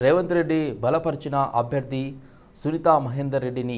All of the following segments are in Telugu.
రేవంత్ రెడ్డి బలపరిచిన అభ్యర్థి సునీతా మహేందర్ రెడ్డిని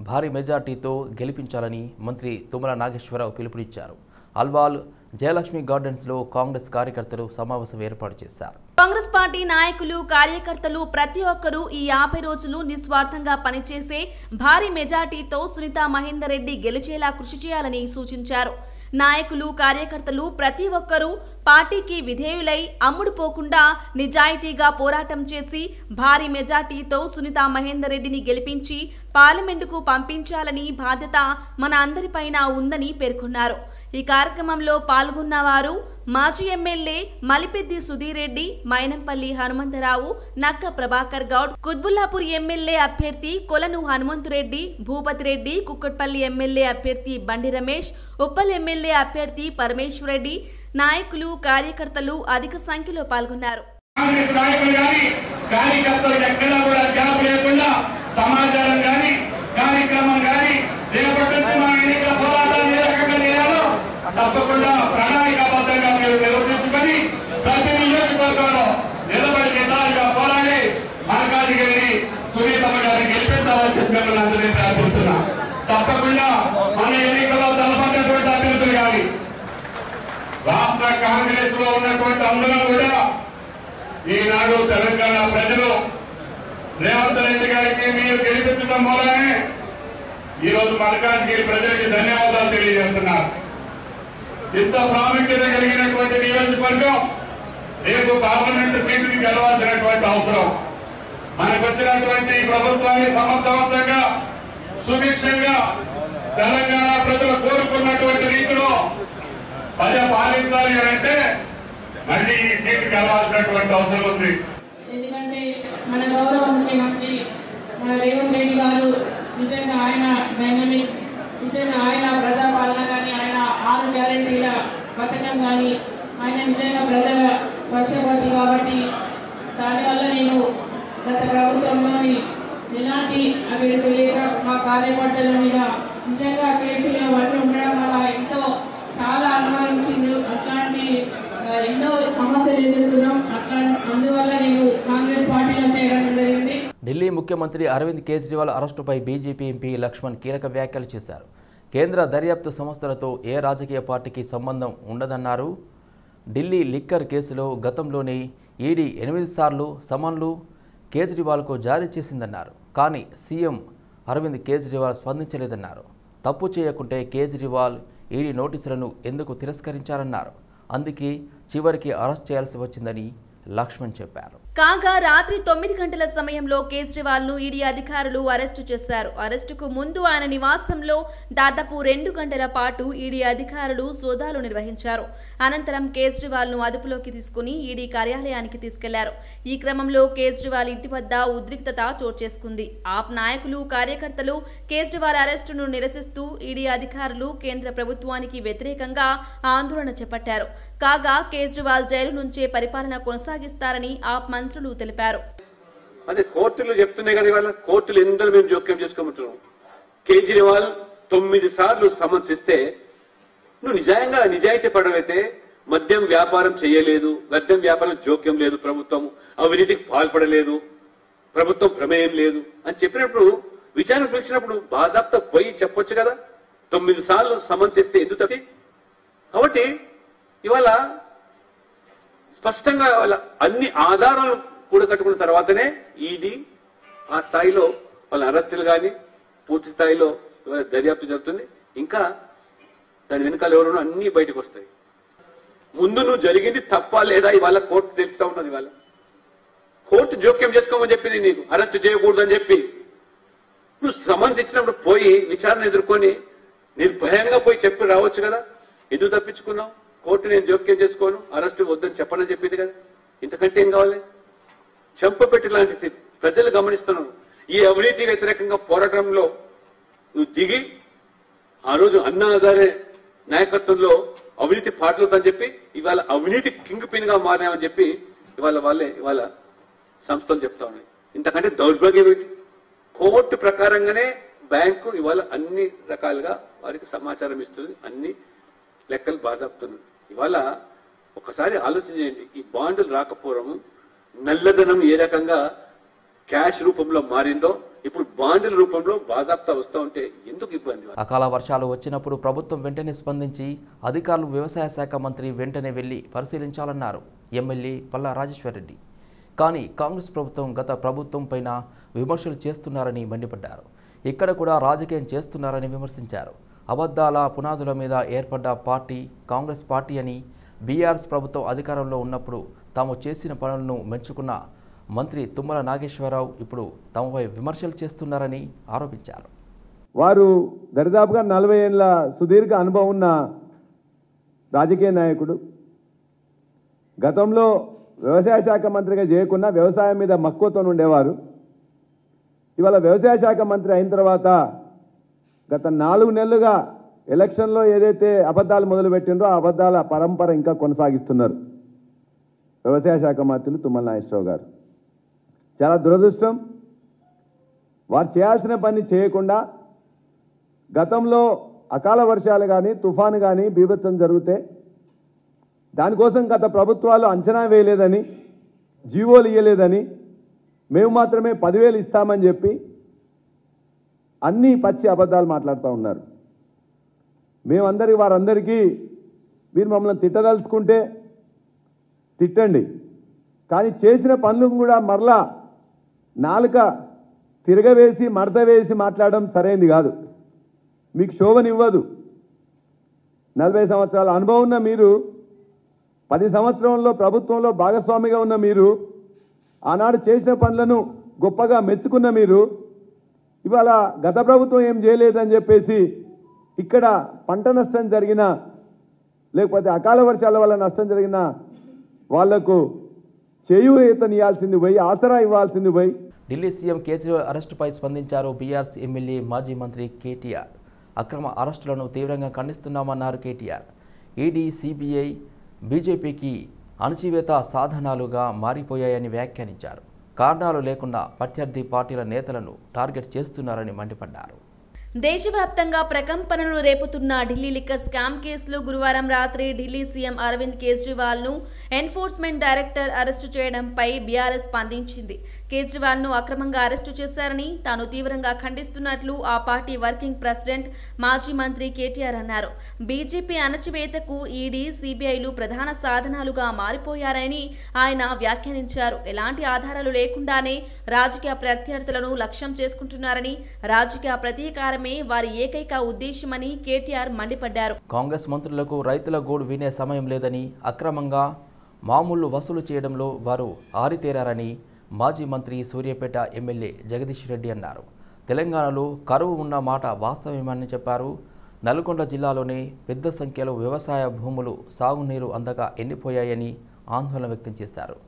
భారీ మెజార్టీతో గెలిపించాలని మంత్రి తుమ్మల నాగేశ్వరరావు పిలుపునిచ్చారు. అల్వాల్ జయలక్ష్మి గార్డెన్స్లో కాంగ్రెస్ కార్యకర్తలు సమావేశం ఏర్పాటు చేశారు. కాంగ్రెస్ పార్టీ నాయకులు కార్యకర్తలు ప్రతి ఒక్కరూ ఈ 50 రోజులు నిస్వార్థంగా పనిచేసే భారీ మెజార్టీతో సునీతా మహేందర్ రెడ్డి గెలిచేలా కృషి చేయాలని సూచించారు. నాయకులు కార్యకర్తలు ప్రతి ఒక్కరూ పార్టీకి విధేయులై అమ్ముడుపోకుండా నిజాయితీగా పోరాటం చేసి భారీ మెజార్టీతో సునీతా మహేందర్ రెడ్డిని గెలిపించి పార్లమెంటుకు పంపించాలని బాధ్యత మన అందరిపైన ఉందని పేర్కొన్నారు. ఈ కార్యక్రమంలో పాల్గొన్నవారు మాజీ ఎమ్మెల్యే మలిపెద్ది సుధీర్ రెడ్డి, మైనంపల్లి హనుమంతరావు, నక్క ప్రభాకర్ గౌడ్, కుత్బుల్లాపూర్ ఎమ్మెల్యే అభ్యర్థి కొలను హనుమంతురెడ్డి, భూపతి రెడ్డి, కుక్కట్పల్లి ఎమ్మెల్యే అభ్యర్థి బండి రమేష్, ఉప్పల్ ఎమ్మెల్యే అభ్యర్థి పరమేశ్వరరెడ్డి, నాయకులు కార్యకర్తలు అధిక సంఖ్యలో పాల్గొన్నారు. తప్పకుండా ప్రణాళికాబద్ధంగా మీరు నిర్వహించుకొని ప్రతి నియోజకవర్గంలో నిలబడి నిదాలుగా పోరాడి మల్కాజిగిరిని సునీతమ్మ గారిని గెలిపించాలని చెప్పి మిమ్మల్ని అందరినీ ప్రార్థిస్తున్నా. తప్పకుండా మన ఎన్నికల్లో తలపడినటువంటి అభ్యర్థులు కానీ రాష్ట్ర కాంగ్రెస్ లో ఉన్నటువంటి అందరం కూడా ఈనాడు తెలంగాణ ప్రజలు రేవంత్ రెడ్డి గారికి మీరు గెలిపించడం మూలనే ఈరోజు మల్కాజిగిరి ప్రజలకి ధన్యవాదాలు తెలియజేస్తున్నారు. ఇంత ప్రాముఖ్యత కలిగినటువంటి నియోజకవర్గం రేపు పార్లమెంటు సీటుని గెలవాల్సినటువంటి అవసరం. మనకు వచ్చినటువంటి ప్రభుత్వాన్ని సమర్థవంతంగా సుభిక్షంగా తెలంగాణ ప్రజలు కోరుకున్నటువంటి రీతిలో పాలించాలి అంటే మళ్ళీ ఈ సీటు గెలవాల్సినటువంటి అవసరం ఉంది. ఎందుకంటే మన గౌరవ ముఖ్యమంత్రి మన రేవంత్ రెడ్డి గారు నిజంగా ఆయన డైనమిక్, నిజంగా ఆయన ప్రజాపాలన కానీ ఆయన 6 గ్యారెంటీల పథకం కానీ ఆయన నిజంగా ప్రజల పక్షపాతి కాబట్టి దానివల్ల నేను గత ప్రభుత్వంలోని ఎలాంటి అభివృద్ధి లేక మా కార్యకర్తల మీద నిజంగా కేసులు అవన్నీ ఉండడం వల్ల ఎంతో చాలా అనుభవించిండ్రు. అట్లాంటి ఎన్నో సమస్యలు ఎదుర్కొన్నాం. అందువల్ల నేను కాంగ్రెస్ పార్టీలో చేయడం జరిగింది. ఢిల్లీ ముఖ్యమంత్రి అరవింద్ కేజ్రీవాల్ అరెస్టుపై బీజేపీ ఎంపీ లక్ష్మణ్ కీలక వ్యాఖ్యలు చేశారు. కేంద్ర దర్యాప్తు సంస్థలతో ఏ రాజకీయ పార్టీకి సంబంధం ఉండదన్నారు. ఢిల్లీ లిక్కర్ కేసులో గతంలోనే ఈడీ 8 సార్లు సమన్లు కేజ్రీవాల్కు జారీ చేసిందన్నారు. కానీ సీఎం అరవింద్ కేజ్రీవాల్ స్పందించలేదన్నారు. తప్పు చేయకుంటే కేజ్రీవాల్ ఈడీ నోటీసులను ఎందుకు తిరస్కరించారన్నారు. అందుకే చివరికి అరెస్ట్ చేయాల్సి వచ్చిందని లక్ష్మణ్ చెప్పారు. కాగా రాత్రి 9 గంటల సమయంలో కేజ్రీవాల్ ను ఈడీ అధికారులు అరెస్టు చేశారు. అరెస్టుకు ముందు ఆయన నివాసంలో దాదాపు 2 గంటల పాటు ఈడీ అధికారులు సోదాలు నిర్వహించారు. అనంతరం కేజ్రీవాల్ ను అదుపులోకి తీసుకుని ఈడీ కార్యాలయానికి తీసుకెళ్లారు. ఈ క్రమంలో కేజ్రీవాల్ ఇంటి వద్ద ఉద్రిక్తత చోటు చేసుకుంది. ఆప్ నాయకులు కార్యకర్తలు కేజ్రీవాల్ అరెస్టును నిరసిస్తూ ఈడీ అధికారులు కేంద్ర ప్రభుత్వానికి వ్యతిరేకంగా ఆందోళన చేపట్టారు. కాగా కేజ్రీవాల్ జైలు నుంచే పరిపాలన కొనసాగిస్తారని ఆప్ మంత్రులు తెలిపారు. అదే కోర్టులు చెప్తున్నాయి కదా, ఇవాళ కోర్టులు ఎందరూ మేము జోక్యం చేసుకోమంటున్నాం. కేజ్రీవాల్ 9 సార్లు సమన్స్ ఇస్తే నువ్వు నిజాయితీ పడవైతే మద్యం వ్యాపారం చేయలేదు, మద్యం వ్యాపారం జోక్యం లేదు, ప్రభుత్వం అవినీతికి పాల్పడలేదు, ప్రభుత్వం ప్రమేయం లేదు అని చెప్పినప్పుడు విచారణ పిలిచినప్పుడు బాజాప్తా పోయి చెప్పొచ్చు కదా. 9 సార్లు సమన్స్ ఇస్తే ఎందుకు తప్పి? కాబట్టి ఇవాళ స్పష్టంగా వాళ్ళ అన్ని ఆధారాలు కూడా కట్టుకున్న తర్వాతనే ఈడీ ఆ స్థాయిలో వాళ్ళ అరెస్టులు కానీ పూర్తి స్థాయిలో దర్యాప్తు జరుగుతుంది. ఇంకా దాని వెనకాల ఎవరు అన్ని బయటకు వస్తాయి. ముందు నువ్వు జరిగింది తప్ప లేదా ఇవాళ కోర్టు తెలుస్తా ఉన్నది. ఇవాళ కోర్టు జోక్యం చేసుకోమని చెప్పింది నీకు, అరెస్ట్ చేయకూడదని చెప్పి. నువ్వు సమన్స్ ఇచ్చినప్పుడు పోయి విచారణ ఎదుర్కొని నిర్భయంగా పోయి చెప్పి రావచ్చు కదా. ఎందుకు తప్పించుకున్నావు? కోర్టు నేను జోక్యం చేసుకోను, అరెస్టు వద్దని చెప్పనని చెప్పింది కదా. ఇంతకంటే ఏం కావాలి? చెంపపెట్టి లాంటిది ప్రజలు గమనిస్తున్నారు. ఈ అవినీతి వ్యతిరేకంగా పోరాటంలో నువ్వు దిగి ఆ రోజు అన్నా హజారే నాయకత్వంలో అవినీతి పాటలుతని చెప్పి ఇవాళ అవినీతి కింగ్ పిన్ గా మారామని చెప్పి ఇవాళ సంస్థలు చెప్తా ఉన్నాయి. ఇంతకంటే దౌర్భాగ్యం ఏంటి? కోర్టు ప్రకారంగానే బ్యాంకు ఇవాళ అన్ని రకాలుగా వారికి సమాచారం ఇస్తుంది, అన్ని లెక్కలు బాజాపుతున్నాయి. ఇవాళ ఒకసారి ఆలోచన చేయండి. ఈ బాండ్లు రాకపోవడం, నల్లధనం ఏ రకంగా క్యాష్ రూపంలో మారిందో ఇప్పుడు బాండ్ల రూపంలో బాజాప్తా వస్తూ ఉంటే ఎందుకు ఇబ్బంది? అకాల వర్షాలు వచ్చినప్పుడు ప్రభుత్వం వెంటనే స్పందించి అధికారులు వ్యవసాయ శాఖ మంత్రి వెంటనే వెళ్లి పరిశీలించాలన్నారు ఎమ్మెల్యే పల్లా రాజేశ్వరరెడ్డి. కానీ కాంగ్రెస్ ప్రభుత్వం గత ప్రభుత్వం పైన విమర్శలు చేస్తున్నారని మండిపడ్డారు. ఇక్కడ కూడా రాజకీయం చేస్తున్నారని విమర్శించారు. అబద్ధాల పునాదుల మీద ఏర్పడ్డ పార్టీ కాంగ్రెస్ పార్టీ అని, బీఆర్ఎస్ ప్రభుత్వం అధికారంలో ఉన్నప్పుడు తాము చేసిన పనులను మెచ్చుకున్న మంత్రి తుమ్మల నాగేశ్వరరావు ఇప్పుడు తమపై విమర్శలు చేస్తున్నారని ఆరోపించారు. వారు దరిదాపుగా 40 ఏళ్ల సుదీర్ఘ అనుభవం ఉన్న రాజకీయ నాయకుడు. గతంలో వ్యవసాయ శాఖ మంత్రిగా చేయకుండా వ్యవసాయం మీద మక్కువతో ఉండేవారు. ఇవాళ వ్యవసాయ శాఖ మంత్రి అయిన తర్వాత గత 4 నెలలుగా ఎలక్షన్లో ఏదైతే అబద్ధాలు మొదలుపెట్టిండ్రో ఆ అబద్ధాల పరంపర ఇంకా కొనసాగిస్తున్నారు వ్యవసాయ శాఖ మంత్రులు తుమ్మల నాగేశ్వరరావు గారు. చాలా దురదృష్టం. వారు చేయాల్సిన పని చేయకుండా గతంలో అకాల వర్షాలు కానీ తుఫాను కానీ బీభత్సం జరిగితే దానికోసం గత ప్రభుత్వాలు అంచనా వేయలేదని, జీవోలు ఇవ్వలేదని, మేము మాత్రమే 10,000 ఇస్తామని చెప్పి అన్నీ పచ్చి అబద్ధాలు మాట్లాడుతూ ఉన్నారు. వారందరికీ మీరు మమ్మల్ని తిట్టదలుచుకుంటే తిట్టండి, కానీ చేసిన పనులను కూడా మరలా నాలుక తిరగవేసి మడత వేసి మాట్లాడడం సరైనది కాదు. మీకు శోభనివ్వదు. 40 సంవత్సరాల అనుభవం ఉన్న మీరు, 10 సంవత్సరంలో ప్రభుత్వంలో భాగస్వామిగా ఉన్న మీరు, ఆనాడు చేసిన పనులను గొప్పగా మెచ్చుకున్న మీరు ఇవాళ గత ప్రభుత్వం ఏం చేయలేదని చెప్పేసి ఇక్కడ పంట నష్టం జరిగినా లేకపోతే అకాల వర్షాల వల్ల నష్టం జరిగిన వాళ్లకు చేయూతనియాల్సింది పోయి ఆసరా ఇవ్వాల్సింది పోయి. ఢిల్లీ సీఎం కేజ్రీవాల్ అరెస్టుపై స్పందించారు బీఆర్ఎస్ ఎమ్మెల్యే మాజీ మంత్రి కేటీఆర్. అక్రమ అరెస్టులను తీవ్రంగా ఖండిస్తున్నామన్నారు కేటీఆర్. ఈడీ, సిబిఐ బీజేపీకి అణచివేత సాధనాలుగా మారిపోయాయని వ్యాఖ్యానించారు. కారణాలు లేకుండా ప్రత్యర్థి పార్టీల నేతలను టార్గెట్ చేస్తున్నారని మండిపడ్డారు. దేశవ్యాప్తంగా ప్రకంపనలు రేపుతున్న ఢిల్లీ లిక్కర్ స్కామ్ కేసులో గురువారం రాత్రి ఢిల్లీ సీఎం అరవింద్ కేజ్రీవాల్ ను ఎన్ఫోర్స్మెంట్ డైరెక్టర్ అరెస్టు చేయడంపై బీఆర్ఎస్ స్పందించింది. కేజ్రీవాల్ ను అక్రమంగా అరెస్టు చేశారని తాను తీవ్రంగా ఖండిస్తున్నట్లు ఆ పార్టీ వర్కింగ్ ప్రెసిడెంట్ మాజీ మంత్రి కేటీఆర్ అన్నారు. బీజేపీ అణచివేతకు ఈడీ, సిబిఐలు ప్రధాన సాధనాలుగా మారిపోయారని ఆయన వ్యాఖ్యానించారు. ఎలాంటి ఆధారాలు లేకుండానే రాజకీయ ప్రత్యర్థులను లక్ష్యం చేసుకుంటున్నారని, రాజకీయ ప్రతీకారం వారి ఏకైక ఉద్దేశమని కేటీఆర్ మండిపడ్డారు. కాంగ్రెస్ మంత్రులకు రైతుల గోడు వినే సమయం లేదని, అక్రమంగా మామూలు వసూలు చేయడంలో వారు ఆరితేరారని మాజీ మంత్రి సూర్యాపేట ఎమ్మెల్యే జగదీష్ రెడ్డి అన్నారు. తెలంగాణలో కరువు ఉన్న మాట వాస్తవమని చెప్పారు. నల్గొండ జిల్లాలోనే పెద్ద సంఖ్యలో వ్యవసాయ భూములు సాగునీరు అందక ఎండిపోయాయని ఆందోళన వ్యక్తం చేశారు.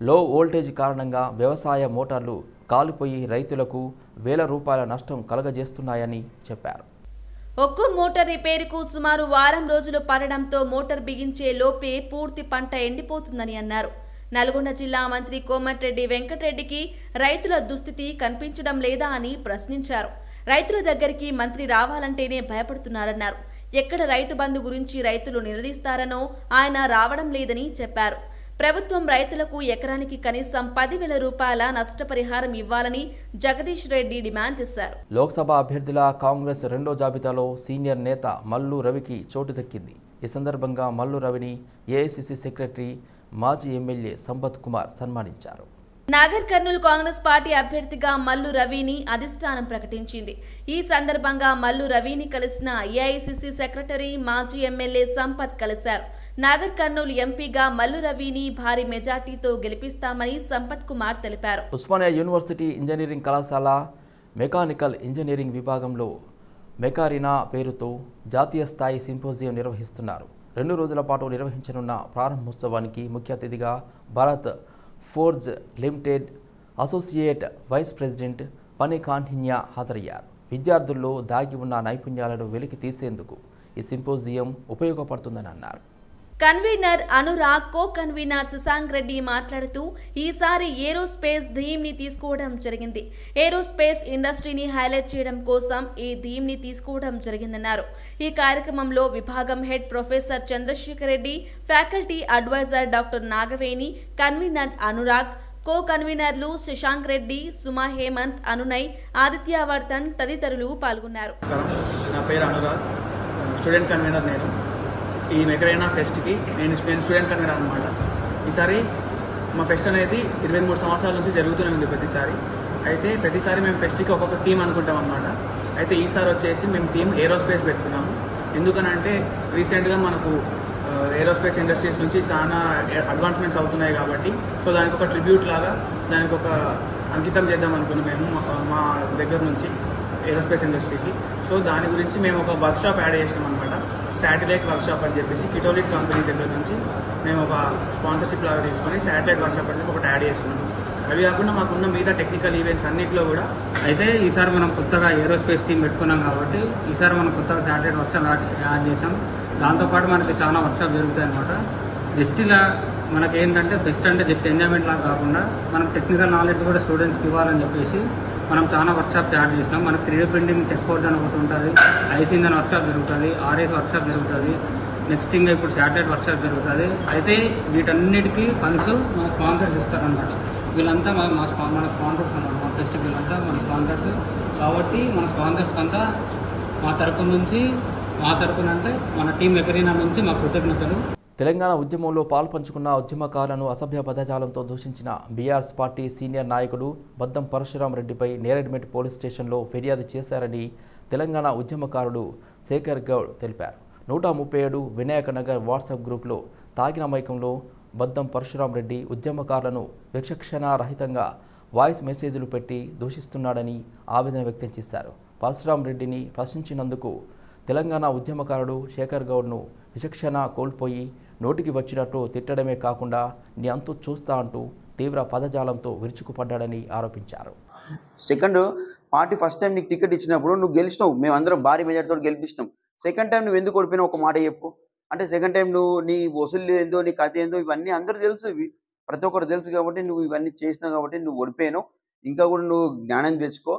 లో వోల్టేజ్ కారణంగా వ్యవసాయ మోటార్లు కాలిపోయి రైతులకు వేల రూపాయల నష్టం కలగజేస్తున్నాయని చెప్పారు. ఒక్కో మోటార్ రిపేరుకు సుమారు వారం రోజులు పడడంతో మోటార్ బిగించే లోపే పూర్తి పంట ఎండిపోతుందని అన్నారు. నల్గొండ జిల్లా మంత్రి కోమటిరెడ్డి వెంకటరెడ్డికి రైతుల దుస్థితి కనిపించడం లేదా అని ప్రశ్నించారు. రైతుల దగ్గరికి మంత్రి రావాలంటేనే భయపడుతున్నారన్నారు. ఎక్కడ రైతు బంధు గురించి రైతులు నిలదీస్తారనో ఆయన రావడం లేదని చెప్పారు. ప్రభుత్వం రైతులకు ఎకరానికి కనీసం 10,000 రూపాయల నష్టపరిహారం ఇవ్వాలని జగదీష్ రెడ్డి డిమాండ్ చేశారు. లోక్సభ అభ్యర్థుల కాంగ్రెస్ రెండో జాబితాలో సీనియర్ నేత మల్లు రవికి చోటు దక్కింది. ఈ సందర్భంగా మల్లు రవిని ఏఐసిసి సెక్రటరీ, మాజీ ఎమ్మెల్యే సంపత్ కుమార్ సన్మానించారు. నాగర్ కర్నూల్ కాంగ్రెస్ పార్టీ అభ్యర్థిగా మల్లు రవిని అధిష్టానం ప్రకటించింది. ఈ సందర్భంగా మల్లు రవిని కలిసిన ఏఐసిసి సెక్రటరీ, మాజీ ఎమ్మెల్యే సంపత్ కలిశారు. నాగర్ కర్నూల్ ఎంపీగా మల్లు రవిని భారీ మెజార్టీతో గెలిపిస్తామని సంపత్ కుమార్ తెలిపారు. ఉస్మానియా యూనివర్సిటీ ఇంజనీరింగ్ కళాశాల మెకానికల్ ఇంజనీరింగ్ విభాగంలో మెకారినా పేరుతో జాతీయ స్థాయి సింపోజియం నిర్వహిస్తున్నారు. 2 రోజుల పాటు నిర్వహించనున్న ప్రారంభోత్సవానికి ముఖ్య అతిథిగా Bharat forge limited associate vice president పని కాంఠిన్యా హాజరయ్యారు. విద్యార్థుల్లో దాగి ఉన్న నైపుణ్యాలను వెలికి తీసేందుకు ఈ సింపోజియం ఉపయోగపడుతుందని అన్నారు. Convener Anurag, co convener Shashank Reddy మాట్లాడుతూ ఈసారి ఏరోస్పేస్ థీమ్ ని తీసుకోవడం జరిగింది. ఏరోస్పేస్ ఇండస్ట్రీని హైలైట్ చేయడం కోసం ఈ థీమ్ ని తీసుకోవడం జరిగిందన్నారు. ఈ కార్యక్రమంలో విభాగం head professor Chandrasekhar Reddy, faculty adviser doctor Nagaveni, convener Anurag, co కన్వీనర్లు శశాంక్ రెడ్డి, సుమా హేమంత్, అనునయ్, ఆదిత్య వర్ధన్ తదితరులు పాల్గొన్నారు. నా పేరు అనురాగ్, స్టూడెంట్ కన్వీనర్. నేను ఈ మెకరైనా ఫెస్ట్కి నేను స్టూడెంట్ కన్వీనర్ అనమాట. ఈసారి మా ఫెస్ట్ అనేది 23 సంవత్సరాల నుంచి జరుగుతూనే ఉంది ప్రతిసారి. అయితే ప్రతిసారి మేము ఫెస్ట్కి ఒక్కొక్క థీమ్ అనుకుంటాం అనమాట. అయితే ఈసారి వచ్చేసి మేము థీమ్ ఏరోస్పేస్ పెట్టుకున్నాము. ఎందుకనంటే రీసెంట్గా మనకు ఏరోస్పేస్ ఇండస్ట్రీస్ నుంచి చాలా అడ్వాన్స్మెంట్స్ అవుతున్నాయి కాబట్టి సో దానికి ఒక ట్రిబ్యూట్ లాగా దానికి ఒక అంకితం చేద్దాం అనుకున్నాం మేము మా దగ్గర నుంచి ఏరోస్పేస్ ఇండస్ట్రీకి. సో దాని గురించి మేము ఒక వర్క్షాప్ యాడ్ చేసినాం అనమాట. శాటిలైట్ వర్క్షాప్ అని చెప్పేసి కిటోలిట్ కంపెనీ దగ్గర నుంచి మేము ఒక స్పాన్సర్షిప్ లాగా తీసుకొని శాటిలైట్ వర్క్షాప్ అని చెప్పి ఒకటి యాడ్ చేస్తున్నాము. అవి కాకుండా మాకున్న మిగతా టెక్నికల్ ఈవెంట్స్ అన్నింటిలో కూడా అయితే ఈసారి మనం కొత్తగా ఏరోస్పేస్ థీమ్ పెట్టుకున్నాం కాబట్టి ఈసారి మనం కొత్తగా శాటిలైట్ వర్క్షాప్ యాడ్ చేసాం. దాంతోపాటు మనకి చాలా వర్క్షాప్ జరుగుతాయి అనమాట. జస్ట్ ఇలా మనకేంటంటే బెస్ట్ అంటే జస్ట్ ఎంజాయ్మెంట్ లాగా కాకుండా మనం టెక్నికల్ నాలెడ్జ్ కూడా స్టూడెంట్స్కి ఇవ్వాలని చెప్పేసి మనం చాలా వర్క్షాప్స్ యాడ్ చేసినాం. మనకి 3D ప్రింటింగ్ టెక్ ఫోర్జ్ అని ఒకటి ఉంటుంది, ఐసింగ్ అని వర్క్షాప్ జరుగుతుంది, ఆర్ఎస్ వర్క్షాప్ జరుగుతుంది, నెక్స్ట్ ఇంకా ఇప్పుడు శాటిలైట్ వర్క్షాప్ జరుగుతుంది. అయితే వీటన్నిటికీ ఫండ్స్ మన స్పాన్సర్స్ ఇస్తారనమాట. వీళ్ళంతా మన స్పాన్సర్స్ అన్నమాట. మా ఫెస్టివల్ వీళ్ళంతా మన స్పాన్సర్స్ కాబట్టి మన స్పాన్సర్స్కి అంతా మా తరపున అంటే మన టీం ఎకరీనా నుంచి మా కృతజ్ఞతలు. తెలంగాణ ఉద్యమంలో పాల్పంచుకున్న ఉద్యమకారులను అసభ్య పదజాలంతో దూషించిన బీఆర్ఎస్ పార్టీ సీనియర్ నాయకుడు బద్దం పరశురాం రెడ్డిపై నేరెడ్మెట్ పోలీస్ స్టేషన్లో ఫిర్యాదు చేశారని తెలంగాణ ఉద్యమకారుడు శేఖర్ గౌడ్ తెలిపారు. 137 వినాయక నగర్ వాట్సాప్ గ్రూప్లో తాగిన మైకంలో బద్దం పరశురాం రెడ్డి ఉద్యమకారులను విచక్షణారహితంగా వాయిస్ మెసేజ్లు పెట్టి దూషిస్తున్నాడని ఆవేదన వ్యక్తం చేశారు. పరశురాం రెడ్డిని ప్రశ్నించినందుకు తెలంగాణ ఉద్యమకారుడు శేఖర్ గౌడ్ను విచక్షణ కోల్పోయి నోటికి వచ్చినట్టు తిట్టడమే కాకుండా నీ అంతు చూస్తా అంటూ తీవ్ర పదజాలంతో విరుచుకుపడ్డాడని ఆరోపించారు. సెకండ్ పార్టీ ఫస్ట్ టైం నీకు టికెట్ ఇచ్చినప్పుడు నువ్వు గెలిచినావు, మేమందరం భారీ మెజార్టీతో గెలిపిస్తాం. సెకండ్ టైం నువ్వు ఎందుకు ఓడిపోయినా ఒక మాట చెప్పు. అంటే సెకండ్ టైం నువ్వు నీ వసూలు ఏందో నీ కథ ఏందో ఇవన్నీ అందరూ తెలుసు, ప్రతి ఒక్కరు తెలుసు కాబట్టి నువ్వు ఇవన్నీ చేసినావు కాబట్టి నువ్వు ఓడిపోయావు. ఇంకా కూడా నువ్వు జ్ఞానం తెచ్చుకో.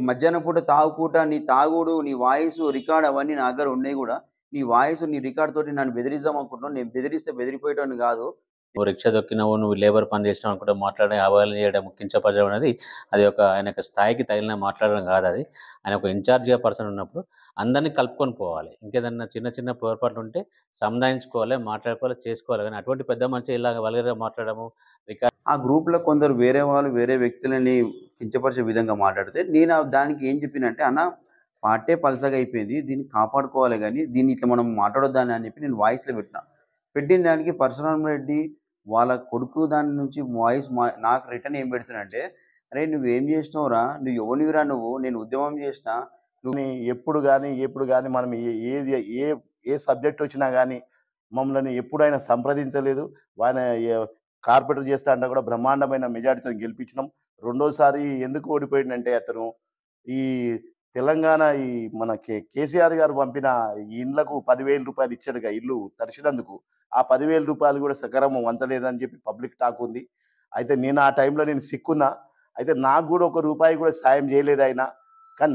మధ్యాహ్నం పూట తాగుపూట నీ తాగుడు నీ వాయిస్ రికార్డ్ అవన్నీ నా దగ్గర ఉన్నాయి కూడా. నీ వాయిస్ నీ రికార్డ్ తోటి నన్ను బెదిరిద్దాం అనుకుంటున్నావు. నేను బెదిరిస్తే బెదిరిపోయేటోని కాదు. నువ్వు రిక్షా దొక్కినావు, నువ్వు లేబర్ పని చేసినావు అనుకుంటే మాట్లాడడం, అవహేళన చేయడం, కించపరచడం అనేది అది ఒక ఆయన స్థాయికి తగిలిన మాట్లాడడం కాదు. అది ఆయన ఒక ఇన్ఛార్జ్గా పర్సన్ ఉన్నప్పుడు అందరినీ కలుపుకొని పోవాలి. ఇంకేదన్నా చిన్న చిన్న పొరపాట్లు ఉంటే సముదాయించుకోవాలి, మాట్లాడుకోవాలి, చేసుకోవాలి. కానీ అటువంటి పెద్ద మనిషి ఇలా వల్గర్గా మాట్లాడము రికార్డ్. ఆ గ్రూప్లో కొందరు వేరే వాళ్ళు వేరే వ్యక్తులని కించపరిచే విధంగా మాట్లాడితే నేను దానికి ఏం చెప్పినంటే, అన్న పార్టీ పలసగా అయిపోయింది, దీన్ని కాపాడుకోవాలి కానీ దీన్ని ఇట్లా మనం మాట్లాడొద్దని అని చెప్పి నేను వాయిస్లో పెట్టిన దానికి పరశురాం రెడ్డి వాళ్ళ కొడుకు దాని నుంచి వాయిస్ నాకు రిటర్న్ ఏం పెడుతున్నంటే, అరే నువ్వేం చేసినావురా, నువ్వు ఎవరివిరా, నువ్వు నేను ఉద్యమం చేసిన నువ్వు ఎప్పుడు కానీ మనం ఏ సబ్జెక్ట్ వచ్చినా కానీ మమ్మల్ని ఎప్పుడైనా సంప్రదించలేదు. ఆయన కార్పొరేటర్ చేస్తా అంటే కూడా బ్రహ్మాండమైన మెజార్టీతో గెలిపించినాం. రెండోసారి ఎందుకు ఓడిపోయిందంటే అతను ఈ తెలంగాణ ఈ మన కేసీఆర్ గారు పంపిన ఇండ్లకు 10,000 రూపాయలు ఇచ్చాడుగా, ఇల్లు తరిచినందుకు ఆ 10,000 రూపాయలు కూడా సక్రమం వంచలేదని చెప్పి పబ్లిక్ టాక్ ఉంది. అయితే నేను ఆ టైంలో నేను సిక్కున్నా. అయితే నాకు కూడా ₹1 కూడా సాయం చేయలేదు ఆయన. కానీ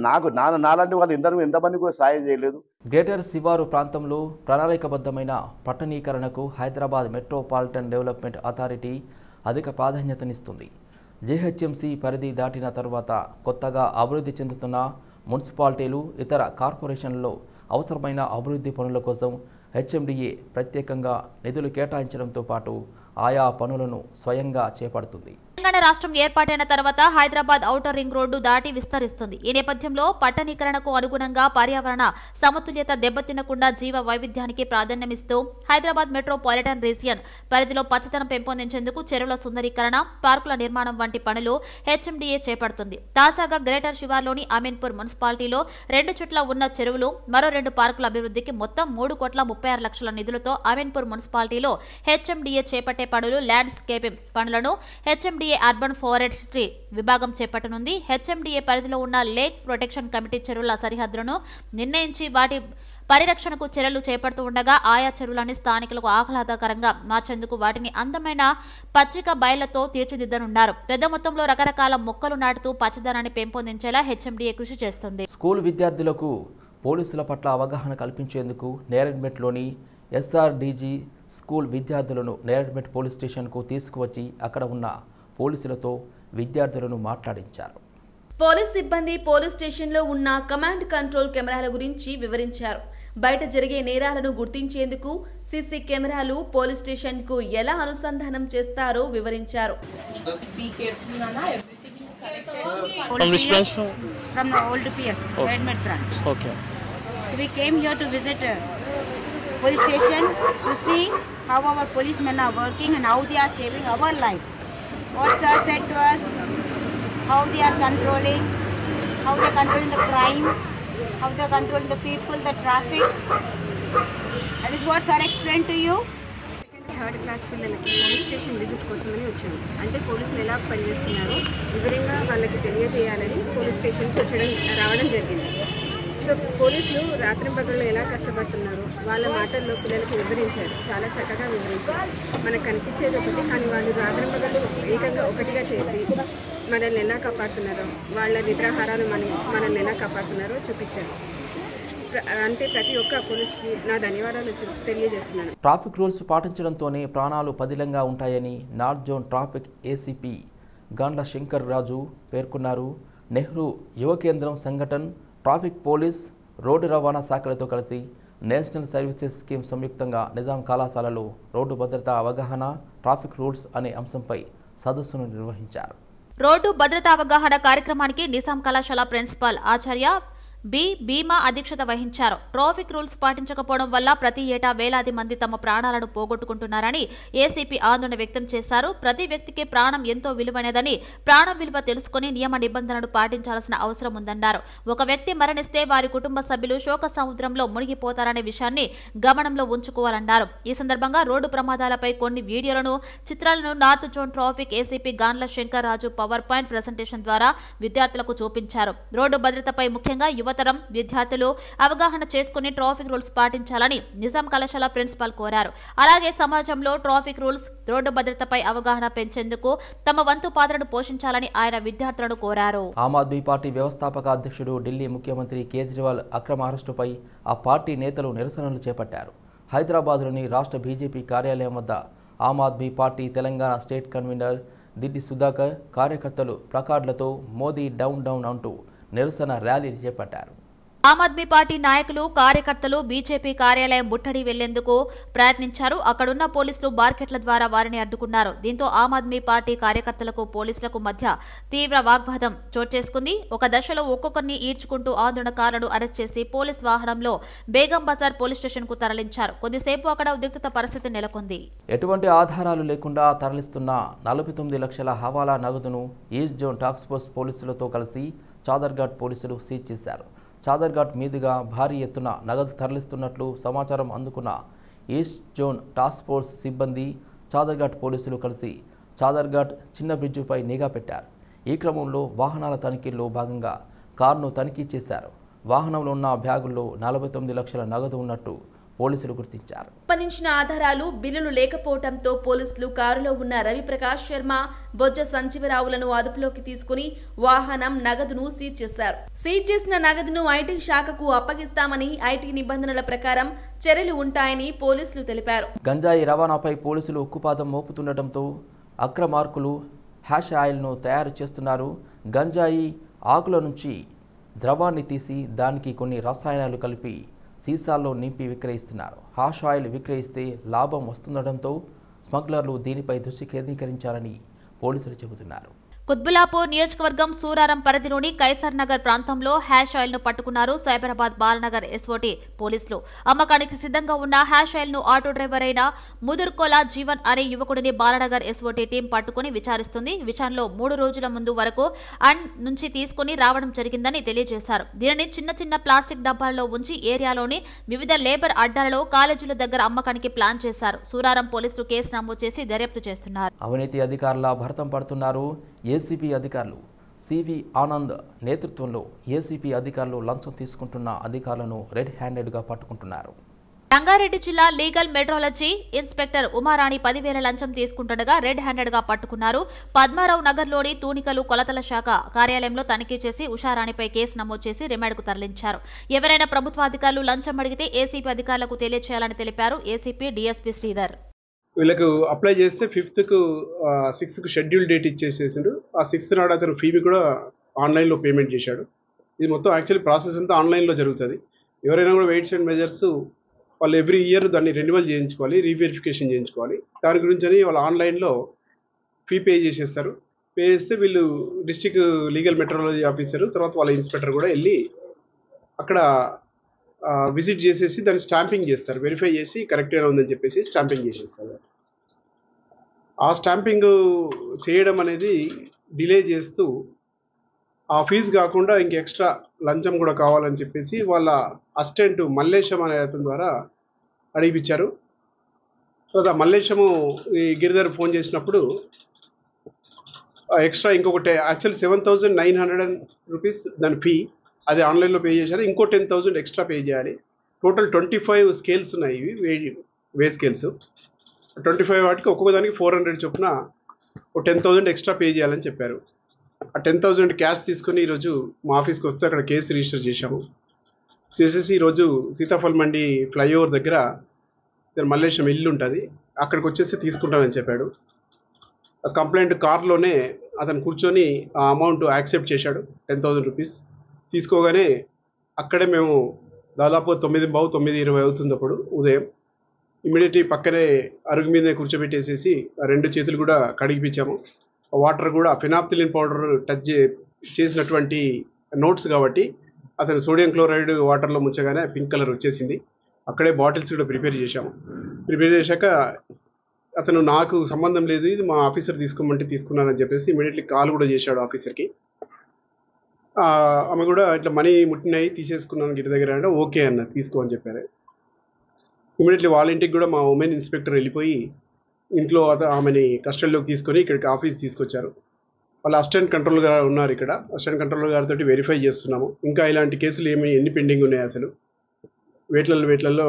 నాలాంటి వాళ్ళు ఎంతమంది కూడా సాయం చేయలేదు. గ్రేటర్ శివారు ప్రాంతంలో ప్రణాళికబద్ధమైన పట్టణీకరణకు హైదరాబాద్ మెట్రోపాలిటన్ డెవలప్మెంట్ అథారిటీ అధిక ప్రాధాన్యతనిస్తుంది. జీహెచ్ఎంసీ పరిధి దాటిన తర్వాత కొత్తగా అభివృద్ధి చెందుతున్న మున్సిపాలిటీలు, ఇతర కార్పొరేషన్లలో అవసరమైన అభివృద్ధి పనుల కోసం హెచ్ఎండిఏ ప్రత్యేకంగా నిధులు కేటాయించడంతో పాటు ఆయా పనులను స్వయంగా చేపడుతుంది. తెలంగాణ రాష్ట్రం ఏర్పాటైన తర్వాత హైదరాబాద్ ఔటర్ రింగ్ రోడ్డు దాటి విస్తరిస్తుంది. ఈ నేపథ్యంలో పట్టణీకరణకు అనుగుణంగా పర్యావరణ సమతుల్యత దెబ్బతినకుండా జీవ వైవిధ్యానికి ప్రాధాన్యమిస్తూ హైదరాబాద్ మెట్రోపాలిటన్ రీజియన్ పరిధిలో పచ్చదనం పెంపొందించేందుకు చెరువుల సుందరీకరణ, పార్కుల నిర్మాణం వంటి పనులు హెచ్ఎండిఏ చేపడుతుంది. తాజాగా గ్రేటర్ శివార్లోని అమీన్పూర్ మున్సిపాలిటీలో 2 చుట్ల ఉన్న చెరువులు, మరో 2 పార్కుల అభివృద్ధికి మొత్తం 3,36,00,000 నిధులతో అమీన్పూర్ మున్సిపాలిటీలో హెచ్ఎండిఏ చేపట్టే పనులు, ల్యాండ్స్కేపింగ్ పనులను హెచ్ఎండిఏ అర్బన్ ఫారెస్ట్రీ విభాగం చేపట్టనుంది. హెచ్ఎండిఏ పరిధిలో ఉన్న లేక్ ప్రొటెక్షన్ కమిటీ చెరువుల సరిహద్దులను నిర్ణయించి వాటి పరిరక్షణకు చర్యలు చేపడుతూ ఉండగా ఆయా చెరువులని స్థానికులకు ఆహ్లాదకరంగా మార్చేందుకు వాటిని అందమైన పచ్చిక బయళ్లతో తీర్చిదిద్దనున్నారు. పెద్ద మొత్తంలో రకరకాల మొక్కలు నాటుతూ పచ్చదనాన్ని పెంపొందించేలా హెచ్ఎండిఏ కృషి చేస్తుంది. స్కూల్ విద్యార్థులకు పోలీసుల పట్ల అవగాహన కల్పించేందుకు నేరెడ్మెట్లోని ఎస్ఆర్డీజీ స్కూల్ విద్యార్థులను నేరెడ్మెట్ పోలీస్ స్టేషన్కు తీసుకువచ్చి అక్కడ ఉన్న పోలీసులతో విద్యార్థులను మాట్లాడించారు. పోలీస్ సిబ్బంది పోలీస్ స్టేషన్లో ఉన్న కమాండ్ కంట్రోల్ కెమెరాల గురించి వివరించారు. బయట జరిగే నేరాలను గుర్తించేందుకు సీసీ కెమెరాలు పోలీస్ స్టేషన్కు ఎలా అనుసంధానం చేస్తారో వివరించారు. From the old PS, Redmond branch. Okay. So we came here to visit police station to see how our policemen are working and how they are saving our lives. What sir said to us, how they are controlling the crime, how they are controlling the people, the traffic. That is what sir explained to you. Third class పిల్లలకి పోలీస్ స్టేషన్ విజిట్ కోసమని వచ్చాము. అంటే పోలీసులు ఎలా పనిచేస్తున్నారో వివరంగా వాళ్ళకి తెలియజేయాలని పోలీస్ స్టేషన్కి రావడం జరిగింది. సో పోలీసులు రాత్రింపగళ్ళు ఎలా కష్టపడుతున్నారో వాళ్ళ మాటల్లో పిల్లలకి వివరించారు. చాలా చక్కగా వివరించారు. మనకు కనిపించేది ఒకటి, కానీ వాళ్ళు రాత్రింపగళ్ళు ఏకంగా ఒకటిగా చేసి మనల్ని ఎలా కాపాడుతున్నారో, వాళ్ళ నిద్రాహారాలు మనల్ని ఎలా కాపాడుతున్నారో చూపించారు. అంటే ప్రతి ఒక్క పోలీస్కి నా ధన్యవాదాలు తెలియజేస్తున్నాను. ట్రాఫిక్ రూల్స్ పాటించడంతోనే ప్రాణాలు పదిలంగా ఉంటాయని north zone traffic ACP Gandla Shankar Raju పేర్కొన్నారు. నెహ్రూ యువ కేంద్రం సంఘటన్, ట్రాఫిక్ పోలీస్, రోడ్డు రవాణా శాఖలతో కలిసి నేషనల్ సర్వీసెస్ స్కీమ్ సంయుక్తంగా నిజాం కళాశాలలో రోడ్డు భద్రతా అవగాహన, ట్రాఫిక్ రూల్స్ అనే అంశంపై సదస్సును నిర్వహించారు. రోడ్డు భద్రతా అవగాహన కార్యక్రమానికి నిజాం కళాశాల ప్రిన్సిపాల్ ఆచార్య భీమా అధ్యక్షత వహించారు. ట్రాఫిక్ రూల్స్ పాటించకపోవడం వల్ల ప్రతి ఏటా వేలాది మంది తమ ప్రాణాలను పోగొట్టుకుంటున్నారని ఏసీపీ ఆందోళన వ్యక్తం చేశారు. ప్రతి వ్యక్తికి ప్రాణం ఎంతో విలువైనదని, ప్రాణం విలువ తెలుసుకుని నియమ నిబంధనలు పాటించాల్సిన అవసరం ఉందన్నారు. ఒక వ్యక్తి మరణిస్తే వారి కుటుంబ సభ్యులు శోక సముద్రంలో మునిగిపోతారనే విషయాన్ని గమనంలో ఉంచుకోవాలన్నారు. ఈ సందర్భంగా రోడ్డు ప్రమాదాలపై కొన్ని వీడియోలను, చిత్రాలను north zone traffic ACP Gandla Shankar Raju power point presentation ద్వారా విద్యార్థులకు చూపించారు. రోడ్డు భద్రతపై ముఖ్యంగా యువతరం విద్యార్థులు అవగాహన చేసుకుని ట్రాఫిక్ రూల్స్ పాటించాలని నిజాం కళాశాల ప్రిన్సిపాల్ కోరారు. అలాగే సమాజంలో ట్రాఫిక్ రూల్స్, రోడ్డు భద్రతపై అవగాహన పెంచేందుకు తమ వంతు పాత్రను పోషించాలని ఆయన విద్యార్థులను కోరారు. ఆమ్ ఆద్మీ పార్టీ వ్యవస్థాపక అధ్యక్షుడు ఢిల్లీ ముఖ్యమంత్రి కేజ్రీవాల్ అక్రమ అరెస్టుపై ఆ పార్టీ నేతలు నిరసనలు చేపట్టారు. హైదరాబాద్లోని రాష్ట్ర బీజేపీ కార్యాలయం వద్ద Aam Aadmi party Telangana state convener Diddi Sudhakar కార్యకర్తలు ప్లకార్డులతో మోదీ డౌన్ డౌన్ అంటూ నిరసన ర్యాలీ చేపట్టారు. ఆమ్ ఆద్మీ పార్టీ నాయకులు, కార్యకర్తలు బీజేపీ కార్యాలయం ముట్టడి వెళ్లేందుకు ప్రయత్నించారు. అక్కడున్న పోలీసులు బార్కెట్ల ద్వారా వారిని అడ్డుకున్నారు. దీంతో ఆమ్ ఆద్మీ పార్టీ కార్యకర్తలకు పోలీసులకు మధ్య తీవ్ర వాగ్వాదం చోటు చేసుకుంది. ఒక దశలో ఒక్కొక్కరిని ఈడ్చుకుంటూ ఆందోళనకారులను అరెస్ట్ చేసి పోలీస్ వాహనంలో బేగం బజార్ పోలీస్ స్టేషన్ కు తరలించారు. కొద్దిసేపు అక్కడ ఉద్రిక్తత పరిస్థితి నెలకొంది. ఎటువంటి ఆధారాలు లేకుండా తరలిస్తున్న 49 లక్షల హవాలా నగదును ఈస్ట్ జోన్ టాస్క్ ఫోర్స్ పోలీసులతో కలిసి చాదర్ఘాట్ పోలీసులు సీజ్ చేశారు. చాదర్ఘాట్ మీదుగా భారీ ఎత్తున నగదు తరలిస్తున్నట్లు సమాచారం అందుకున్న ఈస్ట్ జోన్ టాస్క్ ఫోర్స్ సిబ్బంది, చాదర్ఘాట్ పోలీసులు కలిసి చాదర్ఘాట్ చిన్న బ్రిడ్జిపై నిఘా పెట్టారు. ఈ క్రమంలో వాహనాల తనిఖీల్లో భాగంగా కారును తనిఖీ చేశారు. వాహనంలో ఉన్న బ్యాగుల్లో 49 లక్షల నగదు ఉన్నట్టు పోలీసులు గుర్తించారు. సంబంధించిన ఆధారాలు, బిల్లులు లేకపోవడంతో పోలీసులు కారులో ఉన్న రవిప్రకాష్ శర్మ, బొజ్జ సంజీవరావులను అదుపులోకి తీసుకుని వాహనం, నగదును సీజ్ చేశారు. సీజ్ చేసిన నగదును ఐటీ శాఖకు అప్పగిస్తామని, ఐటీ నిబంధనల ప్రకారం చర్యలు ఉంటాయని పోలీసులు తెలిపారు. గంజాయి రవాణాపై పోలీసులు ఉక్కుపాదం మోపుతుండటంతో అక్రమార్కులు హ్యాష్ ఆయిల్ను తయారు చేస్తున్నారు. గంజాయి ఆకుల నుంచి ద్రవాన్ని తీసి దానికి కొన్ని రసాయనాలు కలిపి సీసాల్లో నింపి విక్రయిస్తున్నారు. హాష్ ఆయిల్ విక్రయిస్తే లాభం వస్తుండటంతో స్మగ్లర్లు దీనిపై దృష్టి కేంద్రీకరించారని పోలీసులు చెబుతున్నారు. కుత్బులాపూర్ నియోజకవర్గం సూరారం పరిధిలోని కైసర్ నగర్ ప్రాంతంలో హ్యాష్ ఆయిల్ ను పట్టుకున్నారు సైబరాబాద్ బాలనగర్ ఎస్ఓటీ పోలీసులు. అమ్మకానికి సిద్ధంగా ఉన్న హ్యాష్ ఆయిల్ ను ఆటో డ్రైవర్ అయిన ముదుర్కోలా జీవన్ అనే యువకుడిని బాలనగర్ ఎస్ఓటీ టీం పట్టుకుని విచారిస్తుంది. విచారణలో 3 రోజుల ముందు వరకు అండ్ నుంచి తీసుకుని రావడం జరిగిందని తెలియజేశారు. దీనిని చిన్న చిన్న ప్లాస్టిక్ డబ్బాల్లో ఉంచి ఏరియాలోని వివిధ లేబర్ అడ్డాలలో, కాలేజీల దగ్గర అమ్మకానికి ప్లాన్ చేశారు. సూరారం పోలీసులు కేసు నమోదు చేసి దర్యాప్తు చేస్తున్నారు. అవినీతి అధికారుల భరతం పడుతున్నారు. ఏసీపీ అధికారులు సివి ఆనంద్ నేతృత్వంలో ఏసీపీ అధికారులు లంచం తీసుకుంటున్న అధికారులను రెడ్ హ్యాండెడ్గా పట్టుకుంటున్నారు. రంగారెడ్డి జిల్లా లీగల్ మెట్రాలజీ ఇన్స్పెక్టర్ ఉమారాణి 10,000 లంచం తీసుకుంటుండగా రెడ్ హ్యాండెడ్ గా పట్టుకున్నారు. పద్మారావు నగర్లోని తూనికలు కొలతల శాఖ కార్యాలయంలో తనిఖీ చేసి ఉషారాణిపై కేసు నమోదు చేసి రిమాండ్కు తరలించారు. ఎవరైనా ప్రభుత్వ అధికారులు లంచం అడిగితే ఏసీపీ అధికారులకు తెలియజేయాలని తెలిపారు ఏసీపీ డీఎస్పీ శ్రీధర్. వీళ్ళకు అప్లై చేస్తే 6th షెడ్యూల్ డేట్ ఇచ్చేసేసిండు. ఆ 6th నాడు అతను ఫీ కూడా ఆన్లైన్లో పేమెంట్ చేశాడు. ఇది మొత్తం యాక్చువల్లీ ప్రాసెస్ అంతా ఆన్లైన్లో జరుగుతుంది. ఎవరైనా కూడా వెయిట్స్ అండ్ మెజర్స్ వాళ్ళు ఎవ్రీ ఇయర్ దాన్ని రెన్యువల్ చేయించుకోవాలి, రీవెరిఫికేషన్ చేయించుకోవాలి. దాని గురించి అని వాళ్ళు ఆన్లైన్లో ఫీ పే చేసేస్తారు. పే చేస్తే వీళ్ళు డిస్ట్రిక్ట్ లీగల్ మెట్రాలజీ ఆఫీసరు తర్వాత వాళ్ళ ఇన్స్పెక్టర్ కూడా వెళ్ళి అక్కడ విజిట్ చేసేసి దాన్ని స్టాంపింగ్ చేస్తారు. వెరిఫై చేసి కరెక్ట్గా ఉందని చెప్పేసి స్టాంపింగ్ చేసేస్తారు. ఆ స్టాంపింగ్ చేయడం అనేది డిలే చేస్తూ ఆ ఫీజు కాకుండా ఇంక ఎక్స్ట్రా లంచం కూడా కావాలని చెప్పేసి వాళ్ళ అసిస్టెంట్ మల్లేశం అనే అతని ద్వారా అడిగిపించారు. తర్వాత మల్లేశము ఈ గిరిధర్ ఫోన్ చేసినప్పుడు ఎక్స్ట్రా ఇంకొకటి యాక్చువల్ 7,900 రూపీస్ దాని ఫీ, అది ఆన్లైన్లో పే చేశారు. ఇంకో 10,000 ఎక్స్ట్రా పే చేయాలి. టోటల్ 25 స్కేల్స్ ఉన్నాయి, ఇవి వే స్కేల్స్. 25 వాటికి ఒక్కొక్క దానికి 400 చొప్పున 10,000 ఎక్స్ట్రా పే చేయాలని చెప్పారు. ఆ 10,000 క్యాష్ తీసుకుని ఈరోజు మా ఆఫీస్కి వస్తే అక్కడ కేసు రిజిస్టర్ చేశాము. చేసేసి ఈరోజు సీతాఫల్ మండి ఫ్లైఓవర్ దగ్గర మల్లేశం ఇల్లు ఉంటుంది, అక్కడికి వచ్చేసి తీసుకుంటానని చెప్పాడు. కంప్లైంట్ కార్లోనే అతను కూర్చొని ఆ అమౌంట్ యాక్సెప్ట్ చేశాడు, 10,000 రూపీస్. తీసుకోగానే అక్కడే మేము దాదాపు 9:20 అవుతుంది అప్పుడు ఉదయం. ఇమ్మీడియట్లీ పక్కనే అరుగు మీదే కూర్చోబెట్టేసేసి ఆ 2 చేతులు కూడా కడిగిపించాము. వాటర్ కూడా ఫినాప్థిలిన్ పౌడర్ టచ్ చేసినటువంటి నోట్స్ కాబట్టి అతను సోడియం క్లోరైడ్ వాటర్లో ముంచగానే పింక్ కలర్ వచ్చేసింది. అక్కడే బాటిల్స్ కూడా ప్రిపేర్ చేశాము. ప్రిపేర్ చేశాక అతను నాకు సంబంధం లేదు, ఇది మా ఆఫీసర్ తీసుకోమంటే తీసుకున్నానని చెప్పేసి ఇమీడియట్లీ కాల్ కూడా చేశాడు ఆఫీసర్కి. ఆమె కూడా ఇట్లా మనీ ముట్టినాయి తీసేసుకున్నాను గిరి దగ్గర అంటే ఓకే అన్న తీసుకో అని చెప్పారు. ఇమీడియట్లీ వాళ్ళ ఇంటికి కూడా మా ఉమెన్ ఇన్స్పెక్టర్ వెళ్ళిపోయి ఇంట్లో ఆమెని కస్టడీలోకి తీసుకొని ఇక్కడికి ఆఫీస్ తీసుకొచ్చారు. వాళ్ళ అసిస్టెంట్ కంట్రోలర్ గారు ఉన్నారు ఇక్కడ. అసిస్టెంట్ కంట్రోలర్ గారితో వెరిఫై చేస్తున్నాము ఇంకా ఇలాంటి కేసులు ఎన్ని పెండింగ్ ఉన్నాయి, అసలు వేట్లలో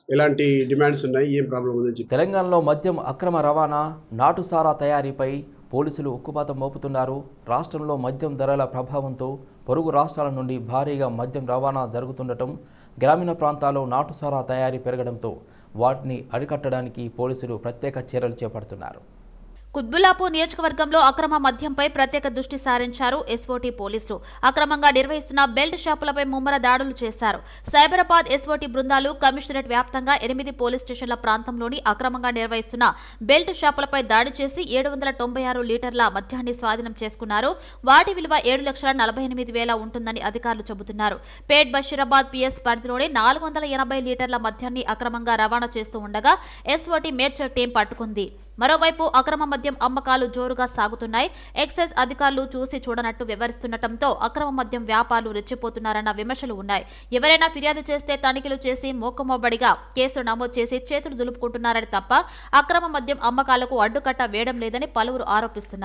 ఎలాంటి డిమాండ్స్ ఉన్నాయి, ఏం ప్రాబ్లం ఉందని చెప్పి. తెలంగాణలో మద్యం అక్రమ రవాణా, నాటుసారా తయారీపై పోలీసులు ఉక్కుపాతం మోపుతున్నారు. రాష్ట్రంలో మద్యం ధరల ప్రభావంతో పొరుగు రాష్ట్రాల నుండి భారీగా మద్యం రవాణా జరుగుతుండటం, గ్రామీణ ప్రాంతాల్లో నాటుసారా తయారీ పెరగడంతో వాటిని అరికట్టడానికి పోలీసులు ప్రత్యేక చర్యలు చేపడుతున్నారు. కుత్బుల్లాపూర్ నియోజకవర్గంలో అక్రమ మద్యంపై ప్రత్యేక దృష్టి సారించారు ఎస్ఓటీ పోలీసులు. అక్రమంగా నిర్వహిస్తున్న బెల్ట్ షాపులపై ముమ్మర దాడులు చేశారు. సైబరాబాద్ ఎస్ఓటీ బృందాలు కమిషనరేట్ వ్యాప్తంగా 8 పోలీస్ స్టేషన్ల ప్రాంతంలోని అక్రమంగా నిర్వహిస్తున్న బెల్ట్ షాపులపై దాడి చేసి 796 లీటర్ల మద్యాన్ని స్వాధీనం చేసుకున్నారు. వాటి విలువ 7,48,000 ఉంటుందని అధికారులు చెబుతున్నారు. పేట్ బషీరాబాద్ పిఎస్ పరిధిలోనే 480 లీటర్ల మద్యాన్ని అక్రమంగా రవాణా చేస్తూ ఉండగా ఎస్ఓటీ మేడ్చల్ టీం పట్టుకుంది. మరోవైపు అక్రమ మద్యం అమ్మకాలు జోరుగా సాగుతున్నాయి. ఎక్సైజ్ అధికారులు చూసి చూడనట్టు వ్యవహరిస్తుండటంతో అక్రమ మద్యం వ్యాపారులు రెచ్చిపోతున్నారన్న విమర్శలు ఉన్నాయి. ఎవరైనా ఫిర్యాదు చేస్తే తనిఖీలు చేసి మోకమోబడిగా కేసులు నమోదు చేసి చేతులు దులుపుకుంటున్నారని తప్ప అక్రమ మద్యం అమ్మకాలకు అడ్డుకట్ట వేయడం లేదని పలువురు ఆరోపిస్తున్నారు.